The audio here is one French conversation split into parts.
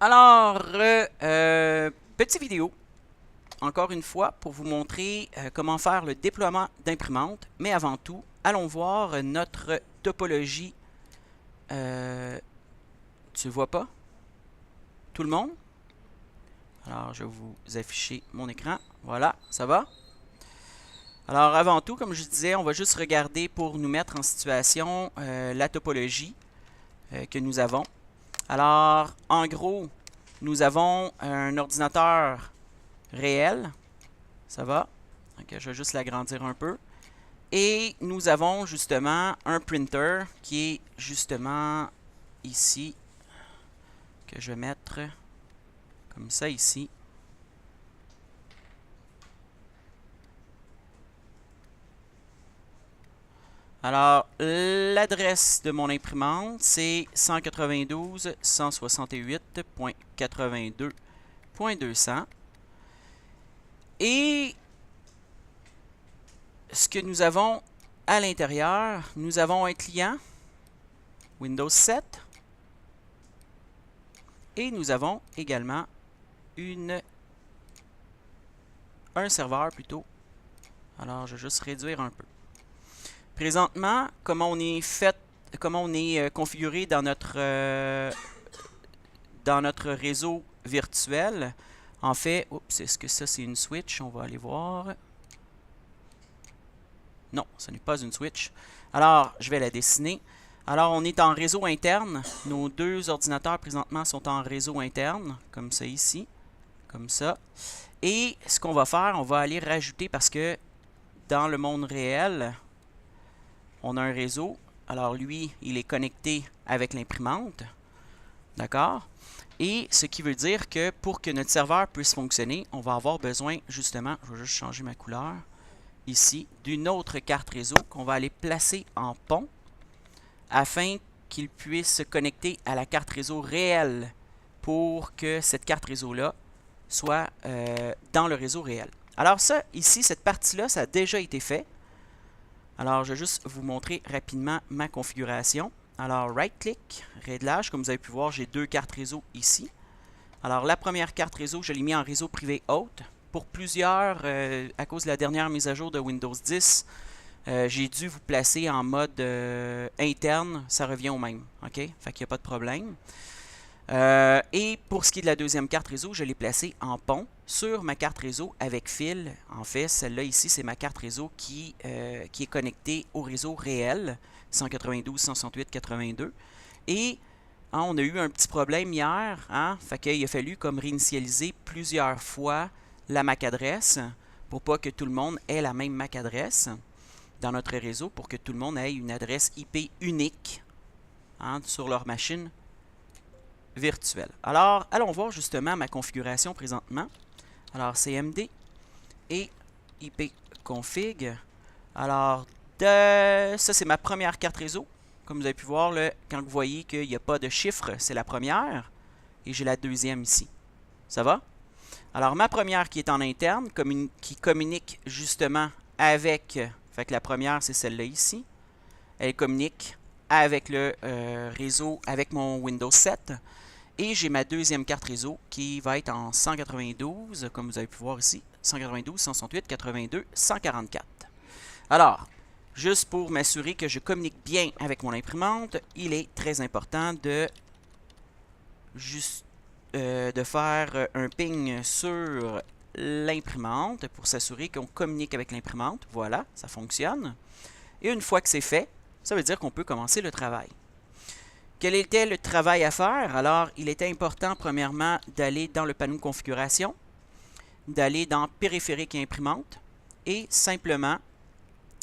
Alors, petite vidéo, encore une fois, pour vous montrer comment faire le déploiement d'imprimante. Mais avant tout, allons voir notre topologie. Tu vois pas? Tout le monde? Alors, je vais vous afficher mon écran. Voilà, ça va? Alors, avant tout, comme je disais, on va juste regarder pour nous mettre en situation la topologie que nous avons. Alors, en gros, nous avons un ordinateur réel. Ça va? Donc, je vais juste l'agrandir un peu. Et nous avons justement un printer qui est justement ici, que je vais mettre comme ça ici. Alors, l'adresse de mon imprimante, c'est 192.168.82.200. Et ce que nous avons à l'intérieur, nous avons un client, Windows 7. Et nous avons également un serveur plutôt. Alors, je vais juste réduire un peu. Présentement, comment on est configuré dans notre réseau virtuel. En fait, oups, est-ce que ça c'est une switch? On va aller voir. Non, ce n'est pas une switch. Alors, je vais la dessiner. Alors, on est en réseau interne. Nos deux ordinateurs présentement sont en réseau interne, comme ça ici, comme ça. Et ce qu'on va faire, on va aller rajouter, parce que dans le monde réel, on a un réseau. Alors, lui, il est connecté avec l'imprimante. D'accord? Et ce qui veut dire que pour que notre serveur puisse fonctionner, on va avoir besoin, justement, je vais juste changer ma couleur, ici, d'une autre carte réseau qu'on va aller placer en pont afin qu'il puisse se connecter à la carte réseau réelle pour que cette carte réseau-là soit dans le réseau réel. Alors ça, ici, cette partie-là, ça a déjà été fait. Alors, je vais juste vous montrer rapidement ma configuration. Alors, right-click, réglage. Comme vous avez pu voir, j'ai deux cartes réseau ici. Alors, la première carte réseau, je l'ai mis en réseau privé haute. Pour plusieurs, à cause de la dernière mise à jour de Windows 10, j'ai dû vous placer en mode interne. Ça revient au même. OK? Fait qu'il n'y a pas de problème. Et pour ce qui est de la deuxième carte réseau, je l'ai placée en pont sur ma carte réseau avec fil. En fait, celle-là ici, c'est ma carte réseau qui est connectée au réseau réel, 192.168.82. Et on a eu un petit problème hier, fait qu'il a fallu comme réinitialiser plusieurs fois la MAC adresse pour pas que tout le monde ait la même MAC adresse dans notre réseau, pour que tout le monde ait une adresse IP unique sur leur machine virtuelle. Alors, allons voir justement ma configuration présentement. Alors, CMD et ipconfig. Alors, ça, c'est ma première carte réseau. Comme vous avez pu voir, là, quand vous voyez qu'il n'y a pas de chiffre, c'est la première. Et j'ai la deuxième ici. Ça va? Alors, ma première qui est en interne, qui communique justement avec... Fait que la première, c'est celle-là ici. Elle communique avec le réseau, avec mon Windows 7. Et j'ai ma deuxième carte réseau qui va être en 192, comme vous avez pu voir ici. 192, 168, 82, 144. Alors, juste pour m'assurer que je communique bien avec mon imprimante, il est très important de faire un ping sur l'imprimante pour s'assurer qu'on communique avec l'imprimante. Voilà, ça fonctionne. Et une fois que c'est fait, ça veut dire qu'on peut commencer le travail. Quel était le travail à faire? Alors, il était important, premièrement, d'aller dans le panneau configuration, d'aller dans périphérique et imprimante, et simplement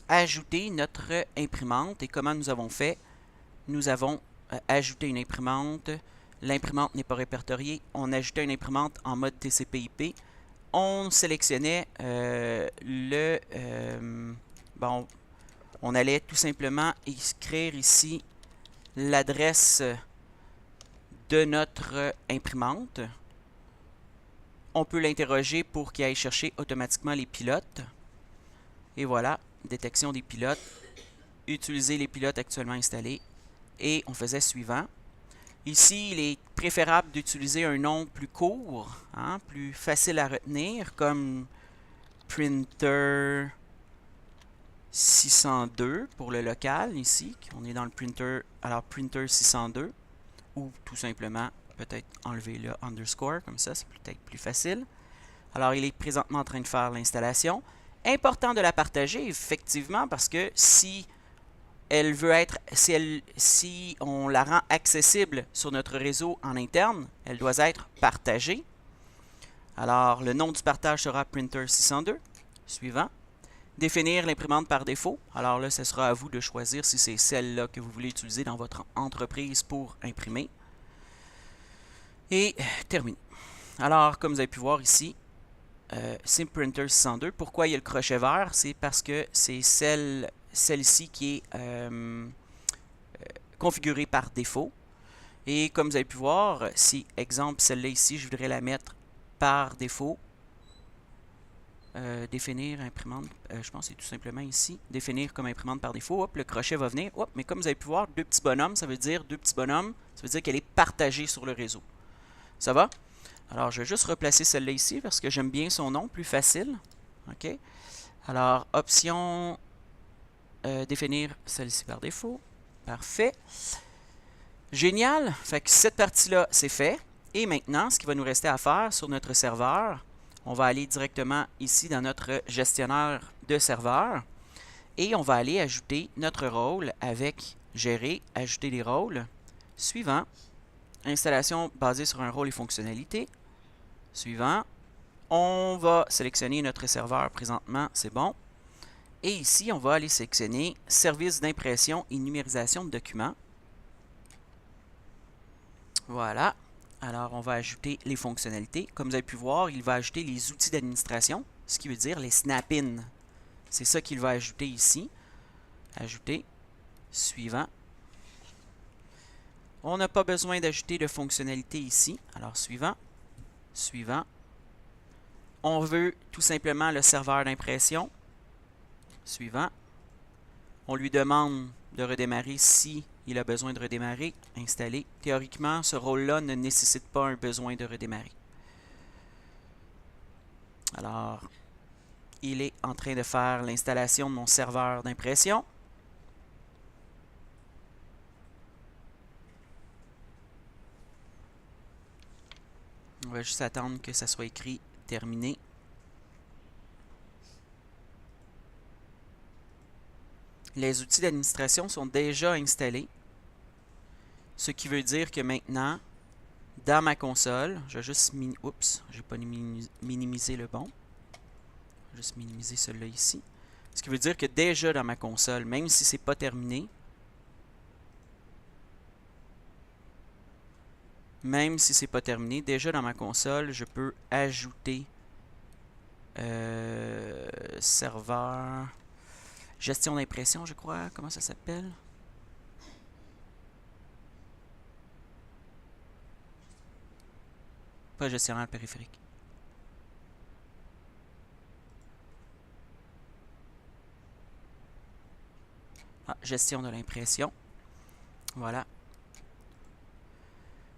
ajouter notre imprimante. Et comment nous avons fait? Nous avons ajouté une imprimante. L'imprimante n'est pas répertoriée. On ajoutait une imprimante en mode TCP/IP. On sélectionnait on allait tout simplement écrire ici l'adresse de notre imprimante. On peut l'interroger pour qu'il aille chercher automatiquement les pilotes. Et voilà, détection des pilotes. Utiliser les pilotes actuellement installés. Et on faisait suivant. Ici, il est préférable d'utiliser un nom plus court, hein, plus facile à retenir, comme Printer 602 pour le local, ici. On est dans le printer, alors Printer 602, ou tout simplement, peut-être enlever le underscore, comme ça, c'est peut-être plus facile. Alors, il est présentement en train de faire l'installation. Important de la partager, effectivement, parce que si elle veut être, si on la rend accessible sur notre réseau en interne, elle doit être partagée. Alors, le nom du partage sera Printer 602. Suivant. Définir l'imprimante par défaut. Alors là, ce sera à vous de choisir si c'est celle-là que vous voulez utiliser dans votre entreprise pour imprimer. Et terminer. Alors, comme vous avez pu voir ici, SimPrinter 602. Pourquoi il y a le crochet vert? C'est parce que c'est celle-ci qui est configurée par défaut. Et comme vous avez pu voir, si, exemple, celle-là ici, je voudrais la mettre par défaut. Définir imprimante, je pense que c'est tout simplement ici. Définir comme imprimante par défaut. Hop, le crochet va venir. Hop, mais comme vous avez pu voir, deux petits bonhommes, ça veut dire qu'elle est partagée sur le réseau. Ça va? Alors, je vais juste replacer celle-là ici parce que j'aime bien son nom, plus facile. OK? Alors, option, définir celle-ci par défaut. Parfait. Génial. Fait que cette partie-là, c'est fait. Et maintenant, ce qui va nous rester à faire sur notre serveur, on va aller directement ici dans notre gestionnaire de serveur. Et on va aller ajouter notre rôle avec Gérer, ajouter les rôles. Suivant. Installation basée sur un rôle et fonctionnalité. Suivant. On va sélectionner notre serveur présentement, c'est bon. Et ici, on va aller sélectionner Service d'impression et numérisation de documents. Voilà. Alors, on va ajouter les fonctionnalités. Comme vous avez pu voir, il va ajouter les outils d'administration, ce qui veut dire les snap-in. C'est ça qu'il va ajouter ici. Ajouter. Suivant. On n'a pas besoin d'ajouter de fonctionnalité ici. Alors, suivant. Suivant. On veut tout simplement le serveur d'impression. Suivant. On lui demande de redémarrer si il a besoin de redémarrer. Installer. Théoriquement, ce rôle-là ne nécessite pas un besoin de redémarrer. Alors, il est en train de faire l'installation de mon serveur d'impression. On va juste attendre que ça soit écrit « Terminé ». Les outils d'administration sont déjà installés. Ce qui veut dire que maintenant, dans ma console, je vais juste oups, j'ai pas minimisé le bon. Je vais juste minimiser celui-là ici. Ce qui veut dire que déjà dans ma console, même si c'est pas terminé, déjà dans ma console, je peux ajouter serveur, gestion d'impression, je crois. Comment ça s'appelle? Pas gestionnaire périphérique. Ah, gestion de l'impression. Voilà.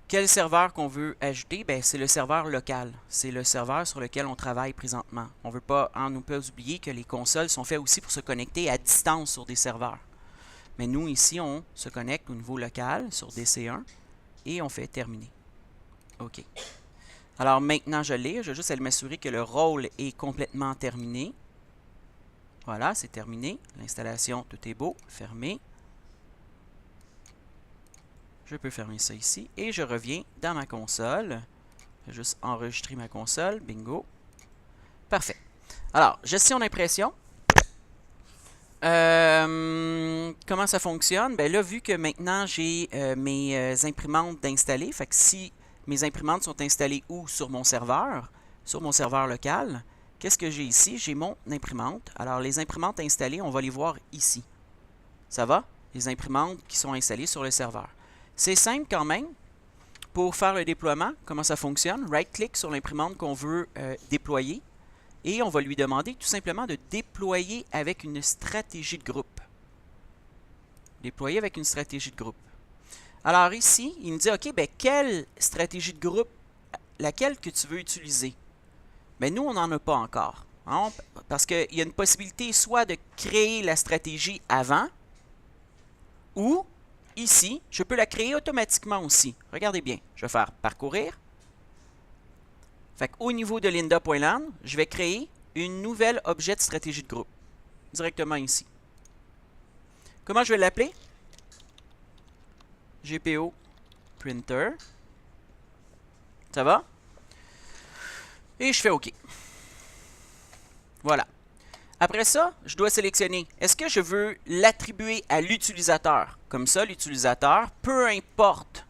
Quel serveur qu'on veut ajouter? Ben, c'est le serveur local. C'est le serveur sur lequel on travaille présentement. On ne veut pas oublier que les consoles sont faites aussi pour se connecter à distance sur des serveurs. Mais nous, ici, on se connecte au niveau local sur DC1 et on fait terminer. OK. Alors maintenant, je l'ai. Je vais juste aller m'assurer que le rôle est complètement terminé. Voilà, c'est terminé. L'installation, tout est beau. Fermé. Je peux fermer ça ici. Et je reviens dans ma console. Je vais juste enregistrer ma console. Bingo. Parfait. Alors, gestion d'impression. Comment ça fonctionne? Ben là, vu que maintenant j'ai mes imprimantes d'installer, fait que si mes imprimantes sont installées où? Sur mon serveur local, qu'est-ce que j'ai ici? J'ai mon imprimante. Alors, les imprimantes installées, on va les voir ici. Ça va? Les imprimantes qui sont installées sur le serveur. C'est simple quand même. Pour faire le déploiement, comment ça fonctionne? Right-click sur l'imprimante qu'on veut déployer. Et on va lui demander tout simplement de déployer avec une stratégie de groupe. Déployer avec une stratégie de groupe. Alors ici, il me dit, OK, ben, quelle stratégie de groupe, laquelle que tu veux utiliser? Ben, nous, on n'en a pas encore. Hein, parce qu'il y a une possibilité soit de créer la stratégie avant, ou ici, je peux la créer automatiquement aussi. Regardez bien, je vais faire parcourir. Fait qu'au niveau de Lynda.land, je vais créer une nouvelle objet de stratégie de groupe. Directement ici. Comment je vais l'appeler? GPO Printer. Ça va? Et je fais OK. Voilà. Après ça, je dois sélectionner. Est-ce que je veux l'attribuer à l'utilisateur? Comme ça, l'utilisateur, peu importe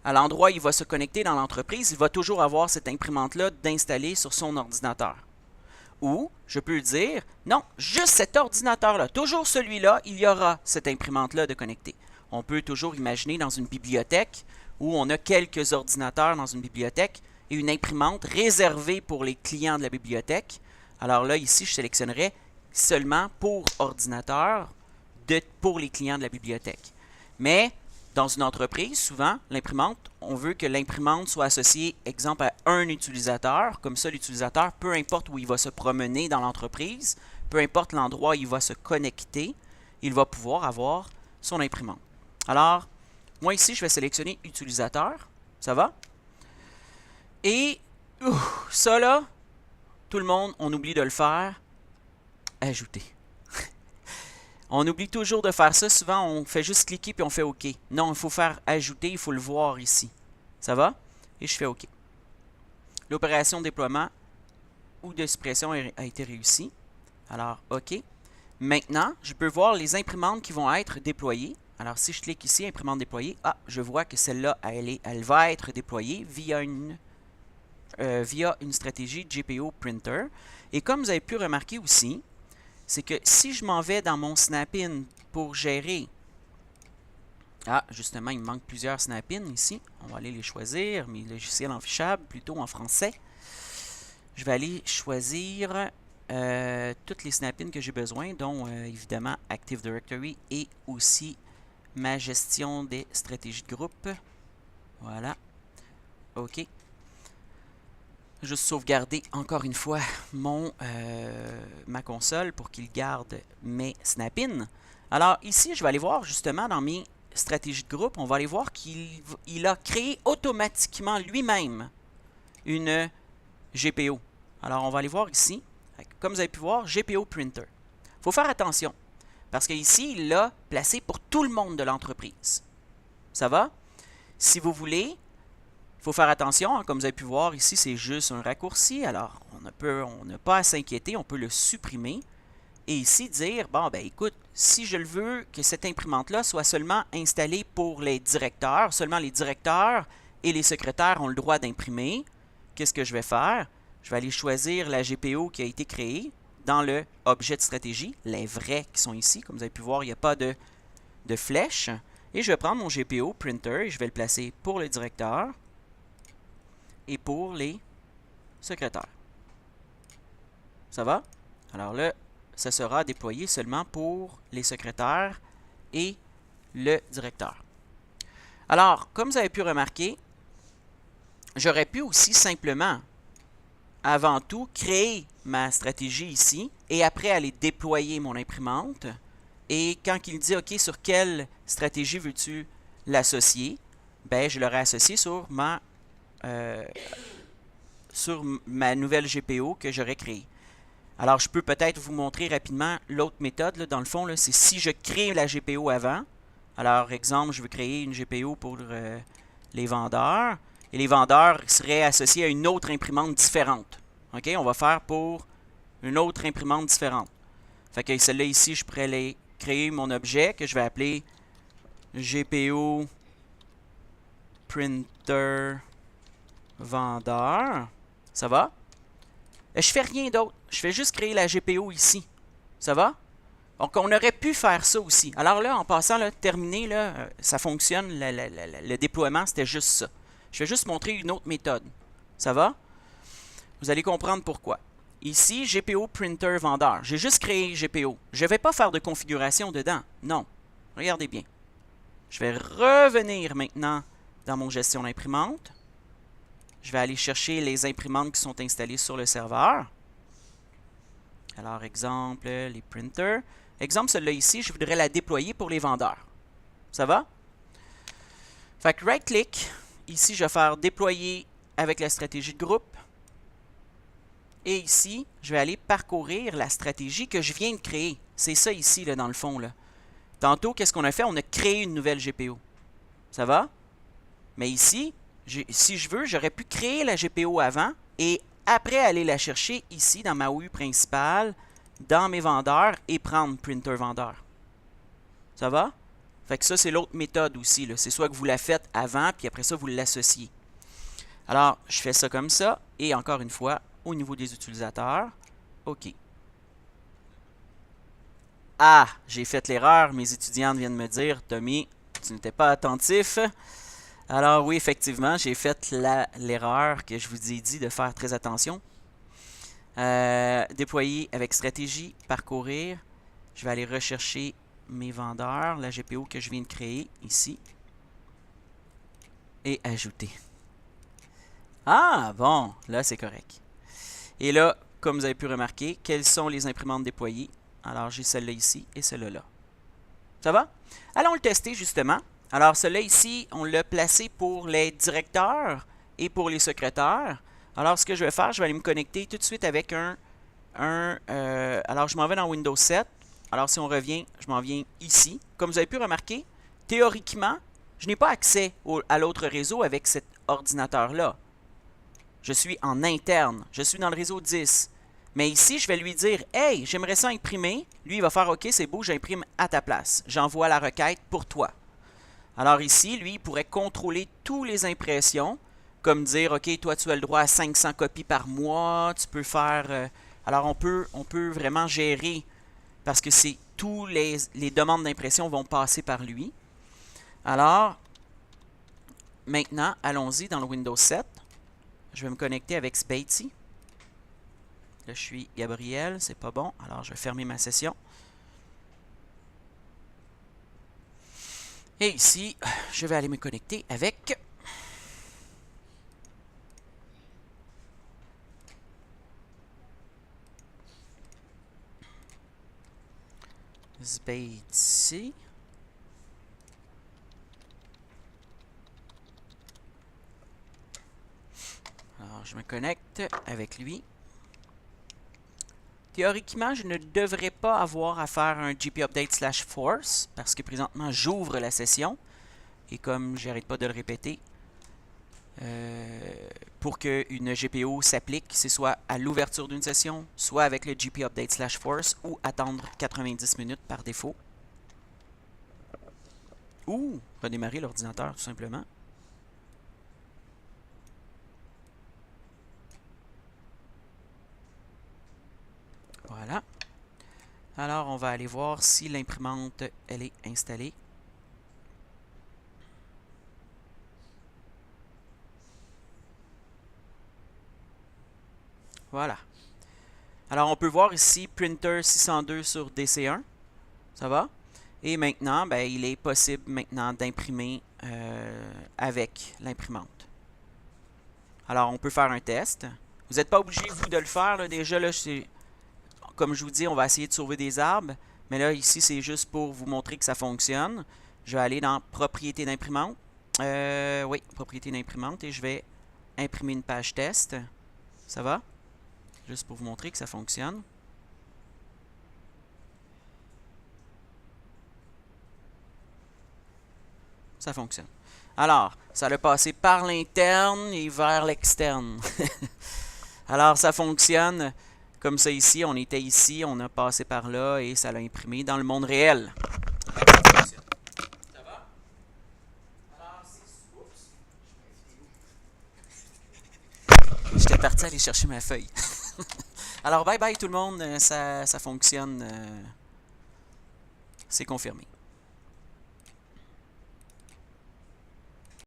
à l'endroit où il va se connecter dans l'entreprise, il va toujours avoir cette imprimante-là d'installer sur son ordinateur. Ou, je peux dire, non, juste cet ordinateur-là, toujours celui-là, il y aura cette imprimante-là de connecter. On peut toujours imaginer dans une bibliothèque où on a quelques ordinateurs dans une bibliothèque et une imprimante réservée pour les clients de la bibliothèque. Alors là, ici, je sélectionnerai seulement pour ordinateur pour les clients de la bibliothèque. Mais dans une entreprise, souvent, l'imprimante, on veut que l'imprimante soit associée, exemple, à un utilisateur. Comme ça, l'utilisateur, peu importe où il va se promener dans l'entreprise, peu importe l'endroit où il va se connecter, il va pouvoir avoir son imprimante. Alors, moi ici, je vais sélectionner utilisateur. Ça va? Et ça là, tout le monde, on oublie de le faire. Ajouter. On oublie toujours de faire ça. Souvent, on fait juste cliquer puis on fait OK. Non, il faut faire ajouter, il faut le voir ici. Ça va? Et je fais OK. L'opération de déploiement ou de suppression a été réussie. Alors, OK. Maintenant, je peux voir les imprimantes qui vont être déployées. Alors, si je clique ici, imprimante déployée, je vois que celle-là, elle va être déployée via une stratégie GPO Printer. Et comme vous avez pu remarquer aussi, c'est que si je m'en vais dans mon Snap-in pour gérer... justement, il me manque plusieurs Snap-in ici. On va aller les choisir, mes logiciels enfichables, plutôt en français. Je vais aller choisir toutes les Snap-in que j'ai besoin, dont évidemment Active Directory et aussi ma gestion des stratégies de groupe. Voilà. OK. Juste sauvegarder encore une fois ma console pour qu'il garde mes Snap-in. Alors ici, je vais aller voir justement dans mes stratégies de groupe, on va aller voir qu'il a créé automatiquement lui-même une GPO. Alors on va aller voir ici, comme vous avez pu voir, GPO Printer. Il faut faire attention, parce qu'ici, il l'a placé pour tout le monde de l'entreprise. Ça va? Si vous voulez... Il faut faire attention, hein, comme vous avez pu voir ici, c'est juste un raccourci. Alors, on n'a pas à s'inquiéter, on peut le supprimer. Et ici, dire, bon, ben écoute, si je le veux que cette imprimante-là soit seulement installée pour les directeurs, seulement les directeurs et les secrétaires ont le droit d'imprimer, qu'est-ce que je vais faire? Je vais aller choisir la GPO qui a été créée dans le objet de stratégie, les vrais qui sont ici. Comme vous avez pu voir, il n'y a pas de flèche. Et je vais prendre mon GPO Printer et je vais le placer pour le directeur et pour les secrétaires. Ça va? Alors là, ça sera déployé seulement pour les secrétaires et le directeur. Alors, comme vous avez pu remarquer, j'aurais pu aussi simplement, avant tout, créer ma stratégie ici et après aller déployer mon imprimante. Et quand il dit, OK, sur quelle stratégie veux-tu l'associer? Ben, je l'aurais associé sur ma nouvelle GPO que j'aurais créée. Alors, je peux peut-être vous montrer rapidement l'autre méthode. Là, dans le fond, c'est si je crée la GPO avant. Alors, exemple, je veux créer une GPO pour les vendeurs. Et les vendeurs seraient associés à une autre imprimante différente. OK? On va faire pour une autre imprimante différente. Fait que celle-là ici, je pourrais créer mon objet que je vais appeler GPO Printer Vendeur. Ça va? Je fais rien d'autre. Je fais juste créer la GPO ici. Ça va? Donc, on aurait pu faire ça aussi. Alors là, en passant, là, terminé, là, ça fonctionne. Le déploiement, c'était juste ça. Je vais juste montrer une autre méthode. Ça va? Vous allez comprendre pourquoi. Ici, GPO Printer Vendeur. J'ai juste créé GPO. Je ne vais pas faire de configuration dedans. Non. Regardez bien. Je vais revenir maintenant dans mon gestion d'imprimante. Je vais aller chercher les imprimantes qui sont installées sur le serveur. Alors, exemple, les printers. Exemple, celle-là ici, je voudrais la déployer pour les vendeurs. Ça va? Fait que right-click. Ici, je vais faire déployer avec la stratégie de groupe. Et ici, je vais aller parcourir la stratégie que je viens de créer. C'est ça ici, là, dans le fond. Là. Tantôt, qu'est-ce qu'on a fait? On a créé une nouvelle GPO. Ça va? Mais ici, si je veux, j'aurais pu créer la GPO avant et après aller la chercher ici dans ma OU principale, dans mes vendeurs et prendre printer vendeur. Ça va? Fait que ça, c'est l'autre méthode aussi. C'est soit que vous la faites avant, puis après ça, vous l'associez. Alors, je fais ça comme ça. Et encore une fois, au niveau des utilisateurs, OK. Ah, j'ai fait l'erreur. Mes étudiantes viennent me dire, Tommy, tu n'étais pas attentif. Alors oui, effectivement, j'ai fait l'erreur que je vous ai dit de faire très attention. Déployer avec stratégie, parcourir. Je vais aller rechercher mes vendeurs, la GPO que je viens de créer ici. Et ajouter. Ah, bon, là c'est correct. Et là, comme vous avez pu remarquer, quelles sont les imprimantes déployées? Alors, j'ai celle-là ici et celle-là là. Ça va? Allons le tester justement. Alors, celle-là ici, on l'a placé pour les directeurs et pour les secrétaires. Alors, ce que je vais faire, je vais aller me connecter tout de suite avec alors, je m'en vais dans Windows 7. Alors, si on revient, je m'en viens ici. Comme vous avez pu remarquer, théoriquement, je n'ai pas accès à l'autre réseau avec cet ordinateur-là. Je suis en interne. Je suis dans le réseau 10. Mais ici, je vais lui dire « Hey, j'aimerais ça imprimer. » Lui, il va faire « OK, c'est beau, j'imprime à ta place. J'envoie la requête pour toi. » Alors ici, lui, il pourrait contrôler toutes les impressions, comme dire « OK, toi, tu as le droit à 500 copies par mois. » Tu peux faire... alors, on peut vraiment gérer, parce que c'est tous les demandes d'impression vont passer par lui. Alors, maintenant, allons-y dans le Windows 7. Je vais me connecter avec Spatey. Là, je suis Gabriel, c'est pas bon. Alors, je vais fermer ma session. Et ici, je vais aller me connecter avec Spatey. Alors, je me connecte avec lui. Théoriquement, je ne devrais pas avoir à faire un gpupdate/force parce que présentement, j'ouvre la session. Et comme j'arrête pas de le répéter, pour qu'une GPO s'applique, c'est soit à l'ouverture d'une session, soit avec le gpupdate/force ou attendre 90 minutes par défaut. Ou redémarrer l'ordinateur tout simplement. Voilà. Alors, on va aller voir si l'imprimante, elle est installée. Voilà. Alors, on peut voir ici Printer 602 sur DC1. Ça va? Et maintenant, ben, il est possible maintenant d'imprimer avec l'imprimante. Alors, on peut faire un test. Vous n'êtes pas obligé, vous, de le faire. Là. Déjà, là, comme je vous dis, on va essayer de sauver des arbres. Mais là, ici, c'est juste pour vous montrer que ça fonctionne. Je vais aller dans Propriétés d'imprimante. Oui, Propriétés d'imprimante. Et je vais imprimer une page test. Ça va? Juste pour vous montrer que ça fonctionne. Ça fonctionne. Alors, ça a passé par l'interne et vers l'externe. Alors, ça fonctionne comme ça ici. On était ici, on a passé par là et ça l'a imprimé dans le monde réel. Ça va? Alors, j'étais parti aller chercher ma feuille. Alors, bye bye tout le monde. Ça fonctionne. C'est confirmé.